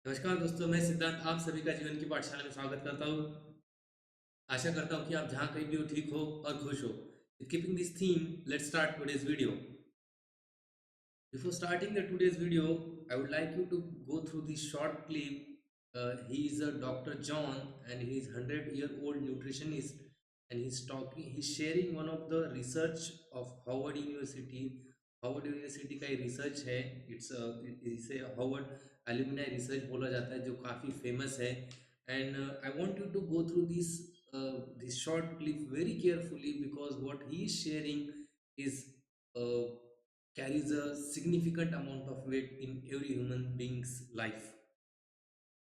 नमस्कार दोस्तों, मैं सिद्धांत आप सभी का जीवन की पाठशाला में स्वागत करता हूँ। आशा करता हूँ कि आप जहाँ कहीं भी हो ठीक हो और खुश हो। Keeping this theme, let's start today's video. Before starting the today's video, I would like you to go through this short clip. He is a Dr. John, and he is 100-year-old nutritionist, and he's sharing one of the research of Howard University. Howard University का ये research है, इसे Howard alumni research बोला जाता है, जो काफ़ी famous है. And I want you to go through this short clip very carefully, because what he is sharing is uh, carries a significant amount of weight in every human being's life.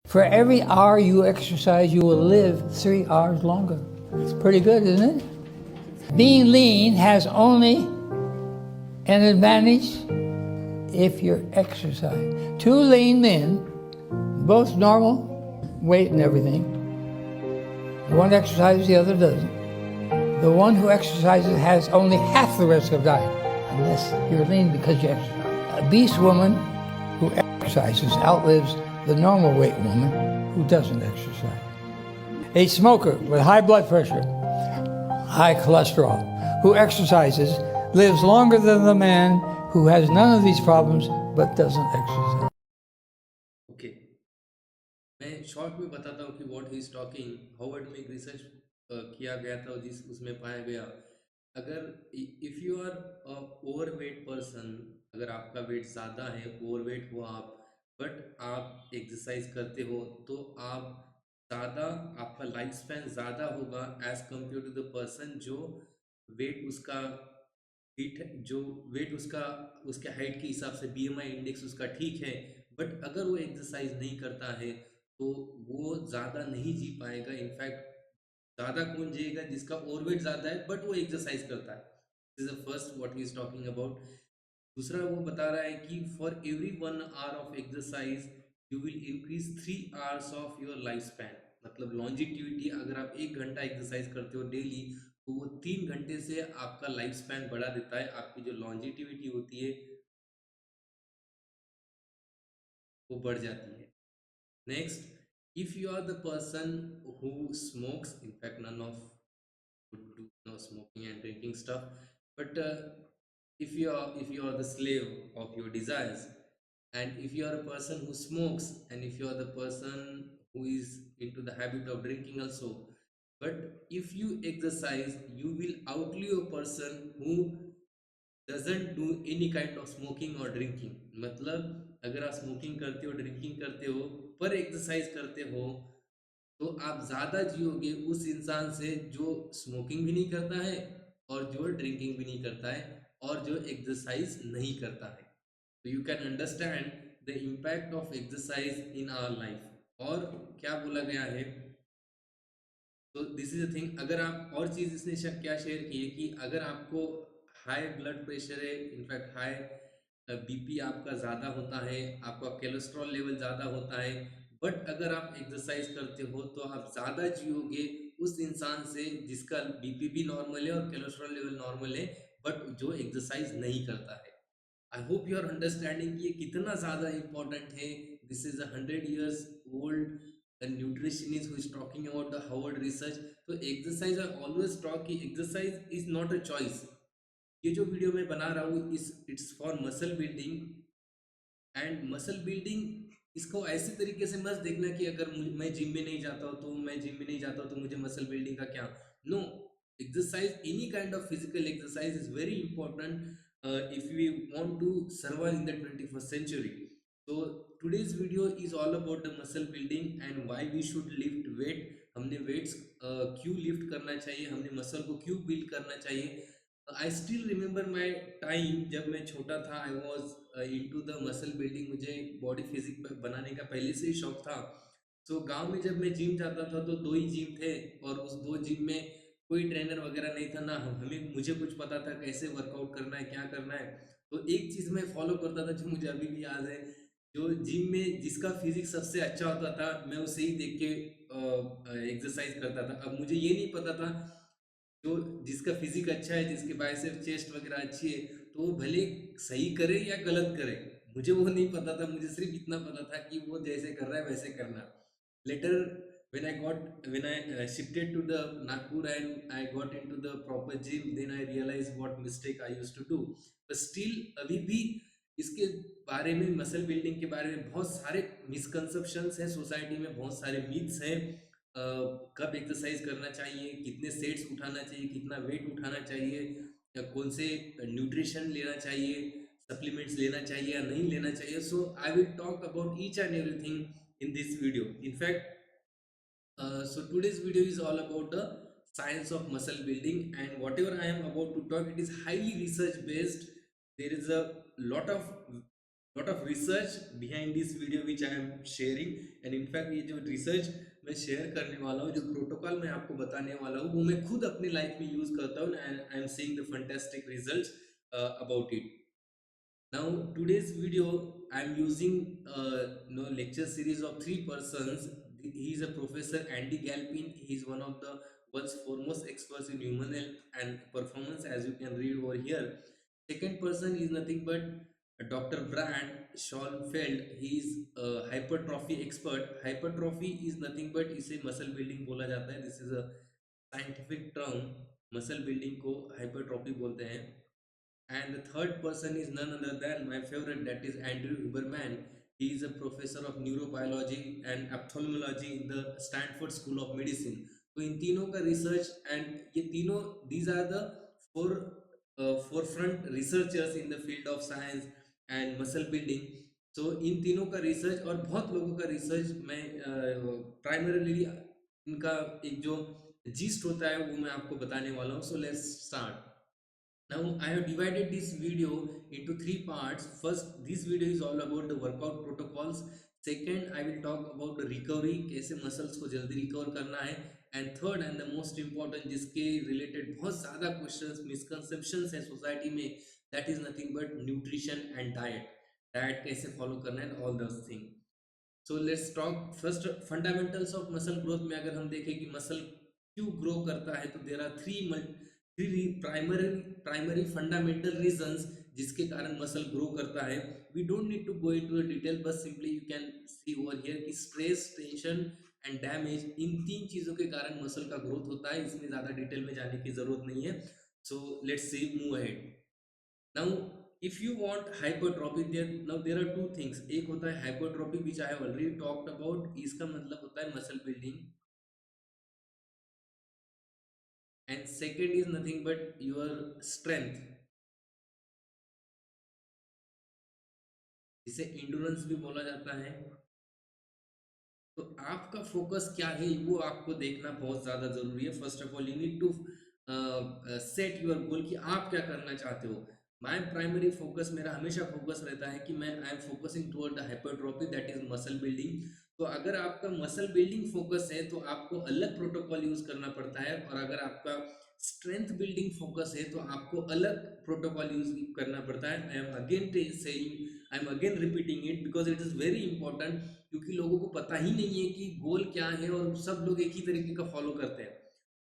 For every hour you exercise, you will live 3 hours longer. It's pretty good, isn't it? Being lean has only an advantage if you're exercising. Two lean men, both normal weight and everything. The one exercises, the other doesn't. The one who exercises has only half the risk of dying, unless you're lean because you exercise. A obese woman who exercises outlives the normal weight woman who doesn't exercise. A smoker with high blood pressure, high cholesterol, who exercises lives longer than the man who has none of these problems but doesn't exercise. Okay, मैं short में बताता हूँ कि what he is talking. Harvard में एक research किया गया था, जिस उसमें पाया गया, अगर if you are overweight person, अगर आपका वेट ज़्यादा है, ओवरवेट हो आप, बट आप एक्सरसाइज करते हो, तो आप ज़्यादा, आपका लाइफ स्पैन ज़्यादा होगा as compare to the person जो वेट उसका हिट जो वेट उसका उसके हाइट के हिसाब से बीएमआई इंडेक्स उसका ठीक है, बट अगर वो एक्सरसाइज नहीं करता है तो वो ज़्यादा नहीं जी पाएगा. इनफैक्ट ज़्यादा कौन जिएगा? जिसका ओवरवेट ज़्यादा है बट वो एक्सरसाइज करता है. This is the first what he is talking about. दूसरा वो बता रहा है कि for every 1 hour of exercise you will increase 3 hours of your life span. मतलब लॉन्जिटिविटी, अगर आप 1 घंटा एक्सरसाइज करते हो डेली, तो वो 3 घंटे से आपका लाइफ स्पैन बढ़ा देता है. आपकी जो लॉन्जिटिविटी होती है वो बढ़ जाती है. Next, if you are the person who smokes, in fact none of would do no smoking and drinking stuff, but if you are the slave of your desires, and if you are a person who smokes, and if you are the person who is into the habit of drinking also, but if you exercise, you will outlive a person who doesn't do any kind of smoking or drinking. मतलब अगर आप smoking करते हो, drinking करते हो, पर exercise करते हो, तो आप ज़्यादा जियोगे उस इंसान से जो स्मोकिंग भी नहीं करता है, और जो ड्रिंकिंग भी नहीं करता है, और जो एक्सरसाइज नहीं करता है. तो you can understand the impact of exercise in our life. और क्या बोला गया है, तो दिस इज अ थिंग. अगर आप और चीज़ इसने क्या शेयर की है कि अगर आपको हाई ब्लड प्रेशर है, इनफैक्ट हाई बीपी आपका ज़्यादा होता है, आपका कोलेस्ट्रॉल लेवल ज़्यादा होता है, बट अगर आप एक्सरसाइज करते हो तो आप ज़्यादा जियोगे उस इंसान से जिसका बीपी भी नॉर्मल है और कोलेस्ट्रॉल लेवल नॉर्मल है, बट जो एक्सरसाइज नहीं करता है. I hope you are understanding कि ये कितना ज़्यादा इंपॉर्टेंट है. This is 100 years old nutritionist who is talking about the Harvard research. तो एक्सरसाइज, आई ऑलवेज टॉक कि exercise is not a choice. ये जो वीडियो मैं बना रहा हूँ, इस it's for muscle building. And muscle building, इसको ऐसे तरीके से मत देखना कि अगर मैं जिम में नहीं जाता हूँ, तो मैं जिम में नहीं जाता हूँ तो मुझे मसल बिल्डिंग का क्या. No, exercise, any kind of physical exercise is very important if we want to survive in the 21st century. So today's video is all about the muscle building and why we should lift weight. हमने weights क्यों lift करना चाहिए, हमने muscle को क्यों build करना चाहिए. I still remember my time जब मैं छोटा था. I was into the muscle building. मुझे बॉडी फिजिक बनाने का पहले से ही शौक था. तो गांव में जब मैं जिम जाता था तो दो ही जिम थे, और उस दो जिम में कोई ट्रेनर वगैरह नहीं था ना. हमें मुझे कुछ पता था कैसे वर्कआउट करना है, क्या करना है. तो एक चीज़ मैं फॉलो करता था जो मुझे अभी भी याद है. जो जिम में जिसका फिजिक सबसे अच्छा होता था, मैं उसे ही देख के एक्सरसाइज करता था. अब मुझे ये नहीं पता था जो जिसका फिजिक अच्छा है, जिसके बाइसेप चेस्ट वगैरह अच्छी है, तो वो भले सही करे या गलत करे, मुझे वो नहीं पता था, मुझे सिर्फ इतना पता था कि वो जैसे कर रहा है वैसे करना। Later, when I shifted to the Nagpur and I got into the proper gym, then I realized what mistake I used to do. But still अभी भी इसके बारे में, मसल बिल्डिंग के बारे में बहुत सारे मिसकंसेप्शंस हैं सोसाइटी में, बहुत सारे मिथ्स हैं। कब एक्सरसाइज करना चाहिए, कितने सेट्स उठाना चाहिए, कितना वेट उठाना चाहिए, या कौन से न्यूट्रिशन लेना चाहिए, सप्लीमेंट्स लेना चाहिए या नहीं लेना चाहिए। So I will talk about each and everything in this video. In fact, so today's video is all about the science of muscle building, and whatever I am about to talk, it is highly research based. There is a lot of lot of research behind this video which I am sharing, and in fact ये जो research मैं share करने वाला हूँ, जो protocol मैं आपको बताने वाला हूँ, वो मैं खुद अपनी लाइफ में यूज करता हूँ, and I am seeing the fantastic results about it. Now, today's video, I'm using lecture series of three persons. He is a professor Andy Galpin. He is one of the world's foremost experts in human health and performance, as you can read over here. Second person is nothing but Dr. Brand Schoenfeld. He is a hypertrophy expert. Hypertrophy is nothing but इसे muscle building बोला जाता है. This is a scientific term. Muscle building को hypertrophy बोलते हैं. And the third person is none other than my favorite, that is Andrew Huberman. He is a professor of neurobiology and ophthalmology in the Stanford School of Medicine. तो इन तीनों का research, and ये तीनों, these are the four forefront researchers in the field of science and muscle building. So इन तीनों का research और बहुत लोगों का रिसर्च मैं प्राइमरीली इनका एक जो जीस्ट होता है वो मैं आपको बताने वाला हूँ. So let's start. Now I have divided this video into three parts. First, this video is all about the workout protocols. Second, I will talk about the recovery, कैसे muscles को जल्दी recover करना है. And third and the most important, जिसके related बहुत ज़्यादा questions, misconceptions हैं society में, that is nothing but nutrition and diet. Diet कैसे follow करना है and all those things. So let's talk first fundamentals of muscle growth में. अगर हम देखें कि मसल क्यों ग्रो करता है, तो there are three primary fundamental reasons जिसके कारण मसल ग्रो करता है. We don't need to go into the detail, बस simply you can see over here कि स्ट्रेस, टेंशन एंड डैमेज, इन तीन चीजों के कारण मसल का ग्रोथ होता है. इसमें ज्यादा डिटेल में जाने की जरूरत नहीं है. So let's see move ahead. Now, if you want hypertrophy, there are two things. एक होता है hypertrophy which I have already talked about. इसका मतलब होता है muscle building, and second is nothing but your strength, जिसे endurance भी बोला जाता है. तो आपका फोकस क्या है वो आपको देखना बहुत ज़्यादा ज़रूरी है. First of all you need to set your goal कि आप क्या करना चाहते हो. माय प्राइमरी फोकस, मेरा हमेशा फोकस रहता है कि मैं आई am focusing toward the hypertrophy, that is muscle building. तो अगर आपका मसल बिल्डिंग फोकस है तो आपको अलग प्रोटोकॉल यूज करना पड़ता है, और अगर आपका स्ट्रेंथ बिल्डिंग फोकस है तो आपको अलग प्रोटोकॉल यूज करना पड़ता है. I am again repeating it because it is very important, क्योंकि लोगों को पता ही नहीं है कि गोल क्या है, और सब लोग एक ही तरीके का फॉलो करते हैं.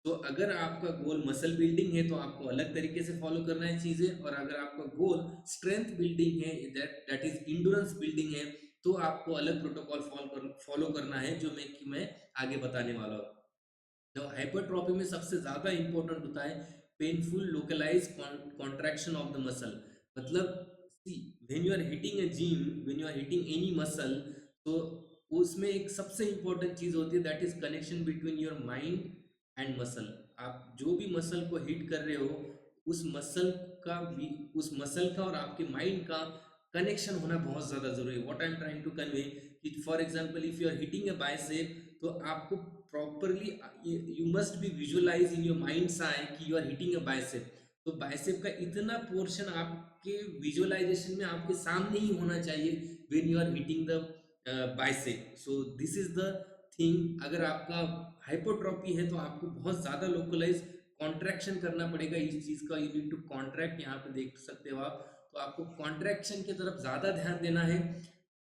तो अगर आपका गोल मसल बिल्डिंग है तो आपको अलग तरीके से फॉलो करना है चीजें, और अगर आपका गोल स्ट्रेंथ बिल्डिंग है, दैट इज इंड्योरेंस बिल्डिंग है, तो आपको अलग प्रोटोकॉल फॉलो करना है, जो मैं आगे बताने वाला हूँ. तो हाइपरट्रॉफी में सबसे ज्यादा इंपॉर्टेंट होता है painful localize contraction of the muscle. मतलब see, when you are hitting a gym, when you are hitting any muscle, तो उसमें एक सबसे इंपॉर्टेंट चीज होती है, that is connection between your mind and muscle. आप जो भी मसल को हिट कर रहे हो, उस मसल का भी, उस मसल का और आपके माइंड का कनेक्शन होना बहुत ज्यादा जरूरी है. What I am trying to convey कि for example if you are hitting a bicep, तो आपको properly you must be visualize in your mind's eye कि you are hitting a bicep. तो बाइसेप का इतना पोर्शन आपके विजुअलाइजेशन में आपके सामने ही होना चाहिए when you are hitting the bicep. So this is the thing. अगर आपका हाइपोट्रॉपी है तो आपको बहुत ज्यादा लोकलाइज कॉन्ट्रैक्शन करना पड़ेगा इस चीज का. यू नीड टू कॉन्ट्रैक्ट, यहाँ पे देख सकते हो आप. तो आपको कॉन्ट्रैक्शन की तरफ ज्यादा ध्यान देना है.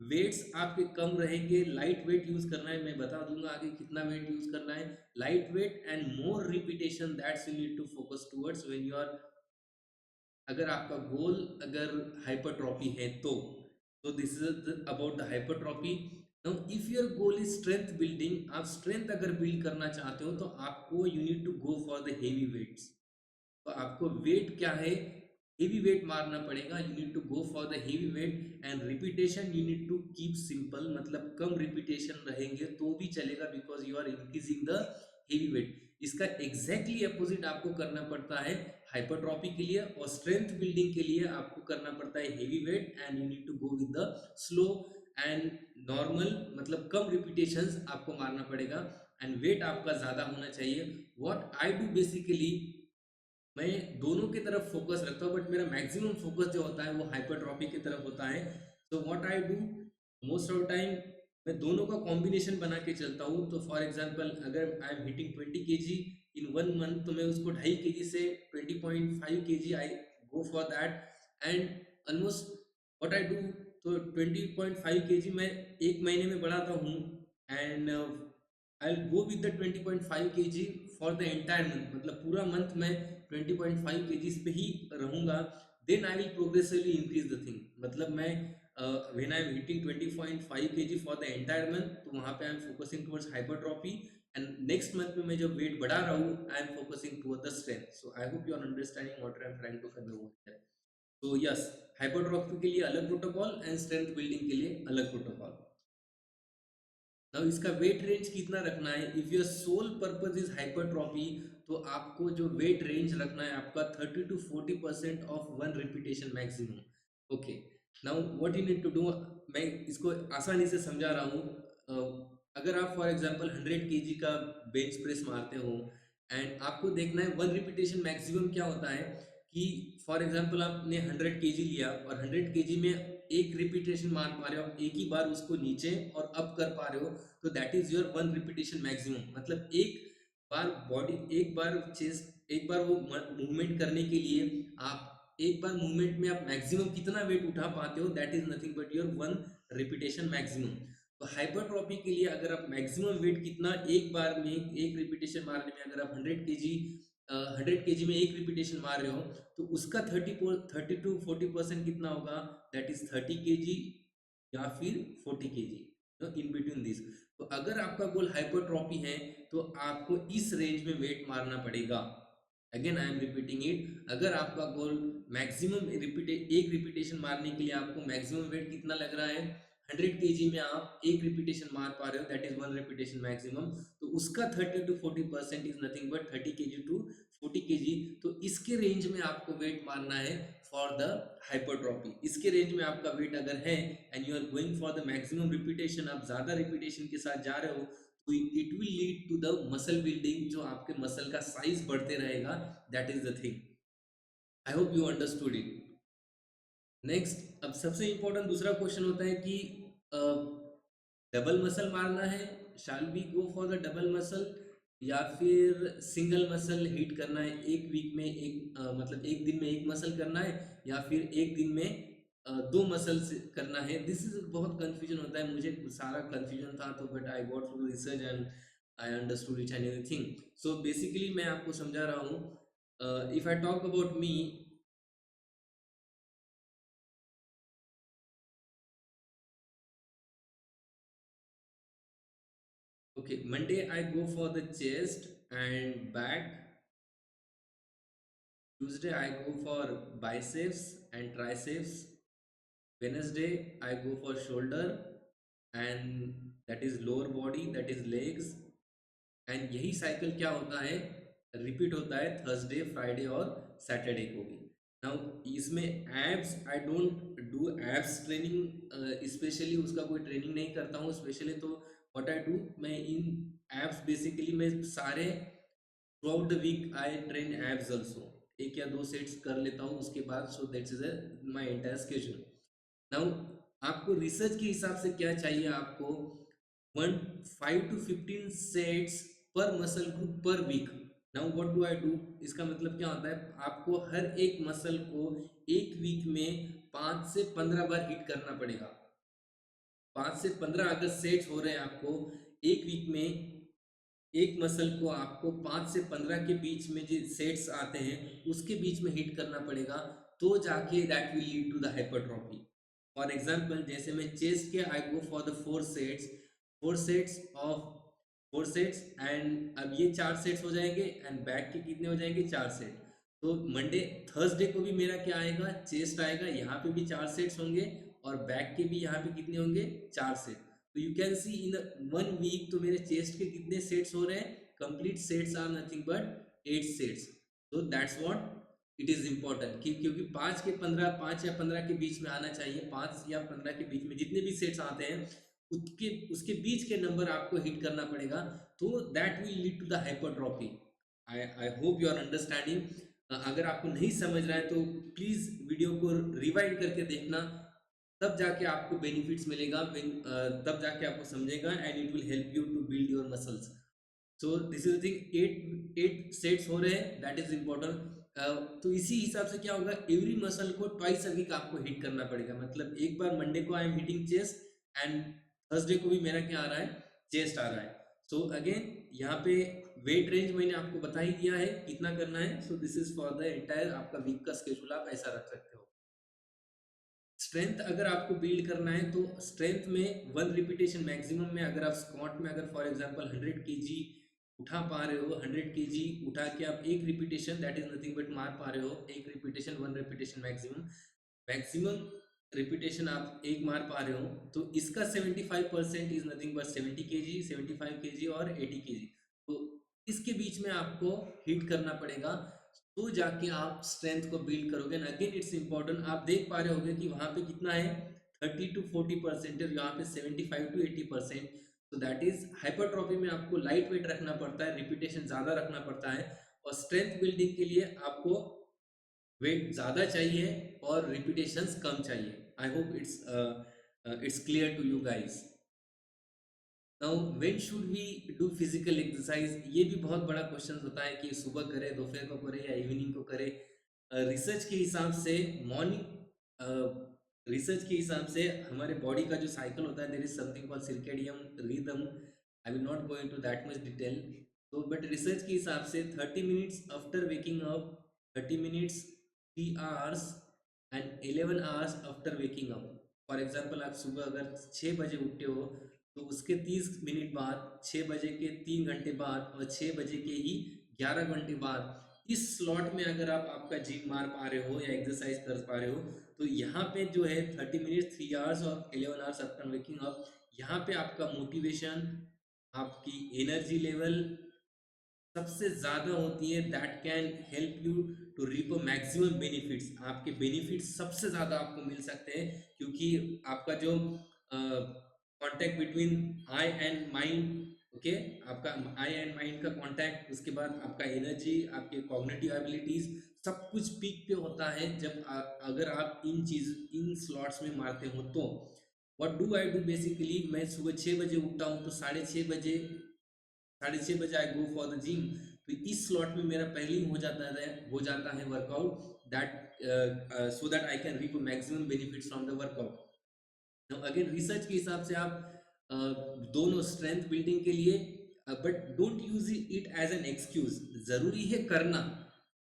वेट्स आपके कम रहेंगे, लाइट वेट यूज करना है. मैं बता दूंगा आगे कितना वेट यूज करना है. Light weight and more repetition, that's you need to focus towards when you are, अगर आपका गोल अगर हाइपरट्रॉफी है तो So this is about the hypertrophy. Now if your goal is strength building, आप strength अगर build करना चाहते हो तो आपको you need to go for the heavy weights. तो आपको वेट क्या है, हेवी वेट मारना पड़ेगा. You need to go for the heavy weight and repetition you need to keep simple, मतलब कम रिपीटेशन रहेंगे तो भी चलेगा because you are increasing the heavy weight. इसका एग्जैक्टली अपोजिट आपको करना पड़ता है हाइपरट्रॉफी के लिए, और स्ट्रेंथ बिल्डिंग के लिए आपको करना पड़ता है heavy weight and you need to go with the slow and normal, मतलब कम रिपीटेशंस आपको मारना पड़ेगा एंड वेट आपका ज़्यादा होना चाहिए. व्हाट आई डू बेसिकली, मैं दोनों की तरफ फोकस रखता हूँ बट मेरा मैक्सिमम फोकस जो होता है वो हाइपरट्रॉफी की तरफ होता है. तो what I do most of time, मैं दोनों का कॉम्बिनेशन बना के चलता हूँ. तो फॉर एग्जांपल अगर आई एम हिटिंग 20 kg इन 1 मंथ, तो मैं उसको 2.5 kg से 20.5 kg I go for that. And almost what I do, तो 20.5 kg मैं एक महीने में बढ़ाता हूँ and I will go with the 20.5 kg for the entire month, मतलब पूरा मंथ मैं 20.5 kgs पे ही रहूंगा. Then I will progressively increase the thing, मतलब मैं when I am hitting 20.5 kg for the entire month, तो वहां पे I am focusing towards hypertrophy and next month में मैं जब वेट बढ़ा रहा हूँ I am focusing toward the strength. So I hope you are understanding what I am trying to convey over here. So yes, hypertrophy के लिए अलग protocol and strength building के लिए अलग प्रोटोकॉल. नाउ इसका वेट रेंज कितना रखना है, if your sole purpose is hypertrophy, तो आपको जो वेट रेंज रखना है आपका 30 to 40% of one repetition maximum. Okay, now what you need to do, मैं इसको आसानी से समझा रहा हूँ. अगर आप फॉर एग्जांपल 100 kg का बेंच प्रेस मारते हो एंड आपको देखना है वन रिपीटेशन मैक्सिमम क्या होता है, कि फॉर एग्जांपल आपने 100 kg लिया और 100 kg में एक रिपीटेशन मार पा रहे हो, एक ही बार उसको नीचे और अप कर पा रहे हो, तो that is your one repetition maximum. मतलब एक बार बॉडी, एक बार चेस्ट, एक बार वो मूवमेंट करने के लिए आप एक बार मूवमेंट में आप मैक्सिमम कितना वेट उठा पाते हो, that is nothing but your one repetition maximum. तो हाइपरट्रॉफी के लिए अगर आप मैक्सिमम वेट कितना एक बार में एक रिपीटेशन मारने में, अगर आप 100 kg में एक रिपीटेशन मार रहे हो, तो उसका 30 to 40% कितना होगा, दैट इज 30 kg या फिर 40 kg, इन बिटवीन दिस. तो अगर आपका गोल हाइपरट्रॉफी है तो आपको इस रेंज में वेट मारना पड़ेगा. Again I am repeating it, अगर आपका गोल मैक्सिमम एक रिपीटेशन मारने के लिए आपको मैक्सिमम वेट कितना लग रहा है, 100 kg में आप एक रिपीटेशन मार पा रहे हो, that is one repetition maximum, तो उसका 30 to 40% is nothing but 30 kg to 40 kg. तो इसके रेंज में आपको वेट मारना है फॉर द हाइपरट्रॉफी. इसके रेंज में आपका वेट अगर है and you are going for the maximum repetition, आप ज्यादा रिपीटेशन के साथ जा रहे हो, तो it will lead to the muscle building, जो आपके मसल का साइज बढ़ते रहेगा. That is the thing. I hope you understood it. Next, अब सबसे इंपॉर्टेंट दूसरा क्वेश्चन होता है कि डबल मसल मारना है, shall we go for the double muscle, या फिर सिंगल मसल हिट करना है एक वीक में, एक मतलब एक दिन में एक मसल करना है, या फिर एक दिन में दो मसल करना है. दिस इज बहुत कंफ्यूजन होता है, मुझे सारा कंफ्यूजन था, तो but I got through research and I understood it and everything. So basically मैं आपको समझा रहा हूँ. If I talk about me, okay, Monday I go for the chest and back. Tuesday I go for biceps and triceps. Wednesday I go for shoulder and that is lower body, that is legs. And यही cycle क्या होता है, repeat होता है Thursday, Friday और Saturday को भी. Now इसमें abs, I don't do abs training, specially उसका कोई ट्रेनिंग नहीं करता हूँ स्पेशली. तो व्हाट आई डू, मैं इन एब्स बेसिकली मैं सारे throughout the week I train abs also, एक या दो सेट्स कर लेता हूँ उसके बाद. So that's is my entire schedule. Now आपको रिसर्च के हिसाब से क्या चाहिए, आपको 5 to 15 सेट्स पर मसल ग्रुप पर week. Now what do I do, इसका मतलब क्या होता है, आपको हर एक मसल को एक वीक में 5 से 15 बार हिट करना पड़ेगा. 5 से 15 अगर सेट्स हो रहे हैं आपको एक वीक में, एक मसल को आपको 5 से 15 के बीच में जो सेट्स आते हैं उसके बीच में हिट करना पड़ेगा, तो जाके that will lead to the hypertrophy. For example जैसे मैं चेस्ट के I go for the 4 sets, 4 sets of 4 sets, and अब ये 4 सेट्स हो जाएंगे, एंड बैक के कितने हो जाएंगे 4 सेट। तो मंडे थर्सडे को भी मेरा क्या आएगा, चेस्ट आएगा, यहाँ पे भी 4 सेट्स होंगे, और बैक के भी यहाँ पे कितने होंगे 4 सेट। तो you can see in 1 week तो मेरे चेस्ट के कितने सेट्स हो रहे हैं, complete sets are nothing but 8 sets. तो that's what it is important, क्योंकि 5 या 15 के बीच में आना चाहिए, 5 या 15 के बीच में जितने भी सेट्स आते हैं उसके बीच के नंबर आपको हिट करना पड़ेगा, तो that will lead to the hypertrophy. I hope you are understanding. अगर आपको नहीं समझ रहा है तो प्लीज वीडियो को रिवाइंड करके देखना, तब जाके आपको बेनिफिट्स मिलेगा, तब जाके आपको समझेगा, and it will help you to build your muscles. So this is the thing, 8 sets हो रहे हैं, दैट इज इम्पोर्टेंट। तो इसी हिसाब से क्या होगा, एवरी मसल को ट्वाइस अ वीक आपको हिट करना पड़ेगा, मतलब एक बार मंडे को I am hitting chest, and Thursday को भी मेरा क्या आ रहा है, चेस्ट आ रहा है। सो अगेन यहाँ पे वेट रेंज मैंने आपको बता ही दिया है कितना करना है। सो this is for the entire आपका वीक का स्केड्यूल, आप ऐसा रख सकते हो। स्ट्रेंथ अगर आपको बिल्ड करना है तो स्ट्रेंथ में 1 रिपीटेशन मैक्सिमम में, अगर आप स्क्वाट में अगर फॉर एग्जांपल 100 kg उठा पा रहे हो, 100 kg उठा के आप 1 repetition, that is nothing but मार पा रहे हो 1 repetition, 1 repetition maximum, maximum repetition आप एक मार पा रहे हो, तो इसका 75% is nothing but 70 kg, 75 kg और 80 kg। तो इसके बीच में आपको हिट करना पड़ेगा, तो जाके आप स्ट्रेंथ को बिल्ड करोगे। एंड अगेन इट्स इंपॉर्टेंट, आप देख पा रहे होगे कि वहां पे कितना है 30 to 40%, यहाँ पे 75 to 80%। तो दैट इज हाइपरट्रॉफी में आपको लाइट वेट रखना पड़ता है, रिपीटेशन ज्यादा रखना पड़ता है, और स्ट्रेंथ बिल्डिंग के लिए आपको वेट ज्यादा चाहिए और रिपीटेशंस कम चाहिए। I hope it's clear to you guys. Now when should we do physical exercise, ये भी बहुत बड़ा क्वेश्चन होता है कि सुबह करें, दोपहर को करें या इवनिंग को करें। रिसर्च के हिसाब से मॉर्निंग, रिसर्च के हिसाब से हमारे बॉडी का जो साइकिल होता है, there is something called circadian rhythm, I will not go into that much detail. तो बट रिसर्च के हिसाब से 30 minutes after waking up, 30 minutes, 3 hours and 11 hours after waking up. For example आप सुबह अगर 6 बजे उठते हो, तो उसके 30 मिनट बाद, 6 बजे के 3 घंटे बाद, और 6 बजे के ही 11 घंटे बाद, इस स्लॉट में अगर आप आपका जिम मार पा रहे हो या एक्सरसाइज कर पा रहे हो, तो यहाँ पे जो है 30 मिनट, 3 आवर्स और 11 आवर्स आफ्टर वेकिंग अप, यहाँ पे आपका मोटिवेशन, आपकी एनर्जी लेवल सबसे ज्यादा होती है, that can help you to reap maximum benefits. आपके बेनिफिट्स सबसे ज्यादा आपको मिल सकते हैं, क्योंकि आपका जो contact between eye and mind, okay, आपका आई एंड माइंड का कांटेक्ट, उसके बाद आपका एनर्जी, आपके कॉग्निटिव एबिलिटीज, सब कुछ पीक पे होता है जब अगर आप इन स्लॉट्स में मारते हो। तो what do I do basically, मैं सुबह 6 बजे उठता हूँ, तो 6:30 बजे, 6:30 बजे आई गो फॉर द जिम। तो इस स्लॉट में मेरा पहले ही हो जाता है workout, that so that I can reap maximum benefits from the workout. Again research के हिसाब से आप दोनों स्ट्रेंथ बिल्डिंग के लिए, but don't use it as an excuse, जरूरी है करना।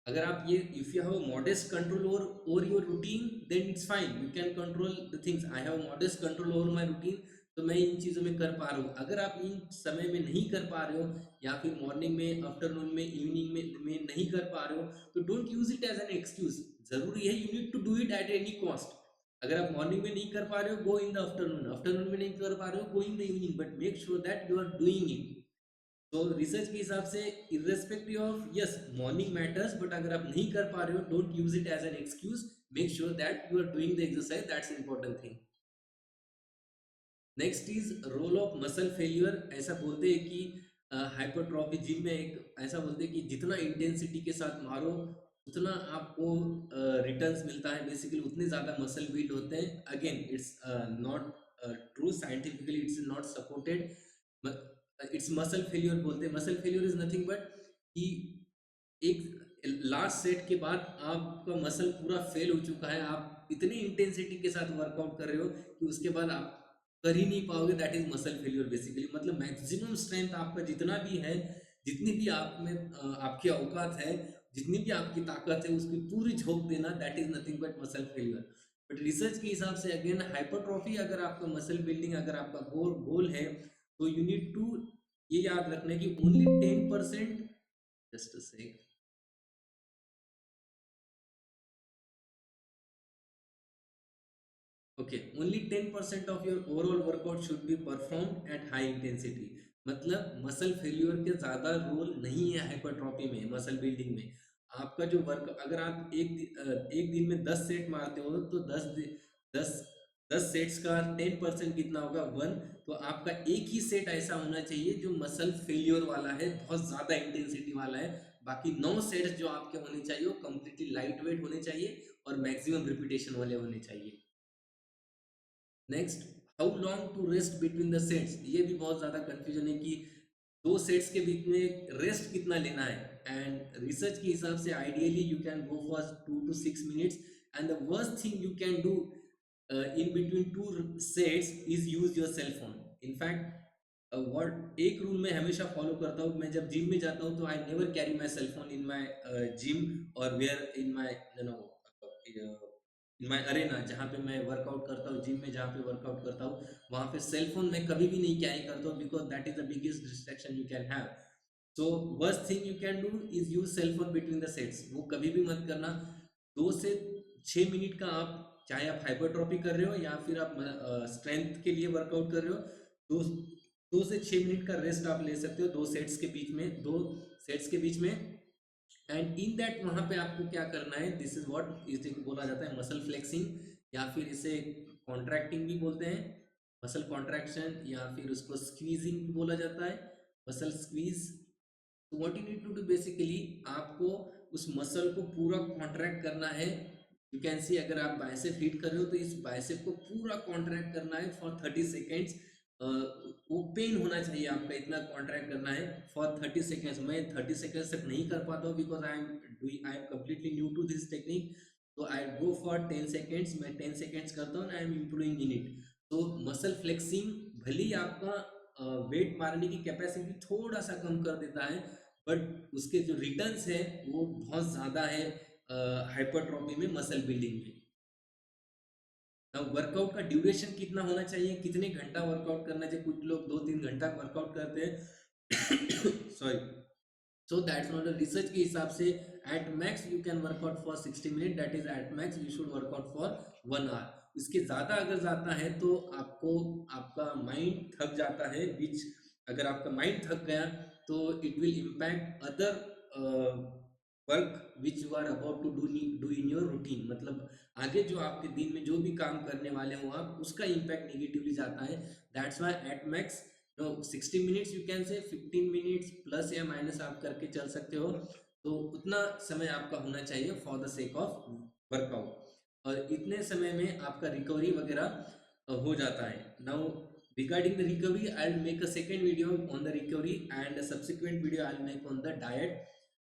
अगर आप ये, if you have a modest control over your routine, then it's fine, you can control the things. I have modest control over my routine, तो मैं इन चीज़ों में कर पा रहा हूँ। अगर आप इन समय में नहीं कर पा रहे हो, या फिर मॉर्निंग में, आफ्टरनून में, इवनिंग में नहीं कर पा रहे हो, तो don't use it as an excuse. जरूरी है, you need to do it at any cost. अगर आप मॉर्निंग में नहीं कर पा रहे हो, go in the afternoon, afternoon में नहीं कर पा रहे हो, go in the evening, but make sure that you are doing it. तो रिसर्च के हिसाब से irrespective of, yes morning matters, but अगर आप नहीं कर पा रहे हो, don't use it as an excuse, make sure that you are doing the exercise, that's important thing. Next is role of muscle failure. ऐसा बोलते हैं कि हाइपरट्रॉफी जिम में एक ऐसा बोलते हैं कि जितना इंटेंसिटी के साथ मारो, उतना आपको रिटर्न्स मिलता है, बेसिकली उतने ज़्यादा मसल बिल्ड होते हैं। Again it's not true, scientifically it's not supported, it's muscle failure बोलते हैं। Muscle failure is nothing but कि एक लास्ट सेट के बाद आपका मसल पूरा फेल हो चुका है, आप इतनी इंटेंसिटी के साथ वर्कआउट कर रहे हो कि उसके बाद आप कर ही नहीं पाओगे, that is muscle failure basically. मतलब मैक्सिमम स्ट्रेंथ आपका जितना भी है, जितनी भी आप में आपकी औकात है, जितनी भी आपकी ताकत है, उसकी पूरी झोंक देना, that is nothing but muscle failure. But research के हिसाब से अगेन हाइपरट्रॉफी अगर आपका मसल बिल्डिंग अगर आपका गोल गोल है, तो यू नीड टू ये याद रखना कि only 10%, just a sec, okay, only 10% of your overall workout should be perform at high intensity. मतलब मसल फेल्यूर के ज्यादा रोल नहीं है हाइपरट्रॉफी में, मसल बिल्डिंग में। आपका जो वर्क अगर आप एक दिन में 10 सेट मारते हो, तो 10 10 सेट्स का 10% कितना होगा, 1। तो आपका एक ही सेट ऐसा होना चाहिए जो मसल फेल्योर वाला है, बहुत ज्यादा इंटेंसिटी वाला है। बाकी 9 सेट्स जो आपके होने चाहिए वो कंप्लीटली लाइट वेट होने चाहिए और मैक्सिमम रिपीटेशन वाले होने चाहिए। Next, how long to rest between the sets, ये भी बहुत ज्यादा कंफ्यूजन है कि 2 सेट्स के बीच में रेस्ट कितना लेना है। एंड रिसर्च के हिसाब से ideally you can go for 2 to 6 minutes। And the worst thing you can do in between 2 sets is use your cell phone. In fact what एक रूल मैं हमेशा फॉलो करता हूँ, मैं जब जिम में जाता हूँ तो I never carry my cell phone in my gym और where in my in my arena, जहाँ पे मैं वर्कआउट करता हूँ, जिम में जहाँ पे वर्कआउट करता हूँ, वहाँ पे सेल फोन मैं कभी भी नहीं कैरी करता हूँ, because that is the biggest distraction you can have. So worst thing you can do is use cell phone between the sets, वो कभी भी मत करना। 2 से 6 मिनट का आप, चाहे आप हाइपरट्रॉफी कर रहे हो या फिर आप स्ट्रेंथ के लिए वर्कआउट कर रहे हो, दो 2 से 6 मिनट का रेस्ट आप ले सकते हो 2 सेट्स के बीच में। एंड इन दैट वहां पे आपको क्या करना है, दिस इज व्हाट इज बोला जाता है मसल फ्लेक्सिंग, या फिर इसे कॉन्ट्रैक्टिंग भी बोलते हैं, मसल कॉन्ट्रैक्शन, या फिर उसको स्क्वीजिंग भी बोला जाता है, मसल स्क्वीज। तो what you need to do basically, आपको उस मसल को पूरा कॉन्ट्रैक्ट करना है। यू कैन सी, अगर आप बाइसेप हीट कर रहे हो तो इस बाइसेप को पूरा कॉन्ट्रैक्ट करना है फॉर 30 सेकेंड्स। वो पेन होना चाहिए आपका, इतना कॉन्ट्रैक्ट करना है फॉर 30 सेकेंड्स। मैं 30 सेकेंड्स तक नहीं कर पाता हूँ because I am completely new to this technique. तो आई गो फॉर 10 सेकेंड्स, मैं 10 सेकेंड्स करता हूँ, I M improving in it. तो मसल फ्लेक्सिंग भले ही आपका वेट मारने की कैपेसिटी थोड़ा सा कम कर देता है, बट उसके जो रिटर्न्स है वो बहुत ज्यादा है हाइपरट्रॉफी में, मसल बिल्डिंग में। अब वर्कआउट का ड्यूरेशन कितना होना चाहिए, कितने घंटा वर्कआउट करना चाहिए, कुछ लोग 2-3 घंटा वर्कआउट करते हैं sorry. So that's not a research के हिसाब से at max you can workout for 60 minute, that is at max you should workout for 1 hour. इसके ज्यादा अगर जाता है तो आपको, आपका माइंड थक जाता है, विच अगर आपका माइंड थक गया तो it will impact other work which you are about to do in your routine. मतलब आगे जो आपके दिन में जो भी काम करने वाले हो आप, उसका इम्पैक्ट निगेटिवली जाता है। That's why at max, no, 60 minutes, you can say 15 minutes plus या माइनस आप करके चल सकते हो। तो उतना समय आपका होना चाहिए for the sake of workout, और इतने समय में आपका रिकवरी वगैरह हो जाता है। Now regarding the recovery, I'll make a second video on the recovery, and a subsequent video I'll make on the diet.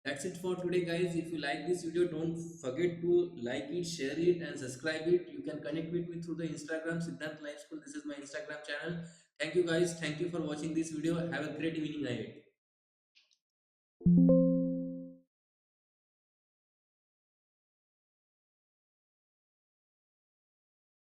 That's it for today, guys. If you like this video, don't forget to like it, share it, and subscribe it. You can connect with me through the Instagram, Siddharth Life School. This is my Instagram channel. Thank you, guys. Thank you for watching this video. Have a great evening ahead.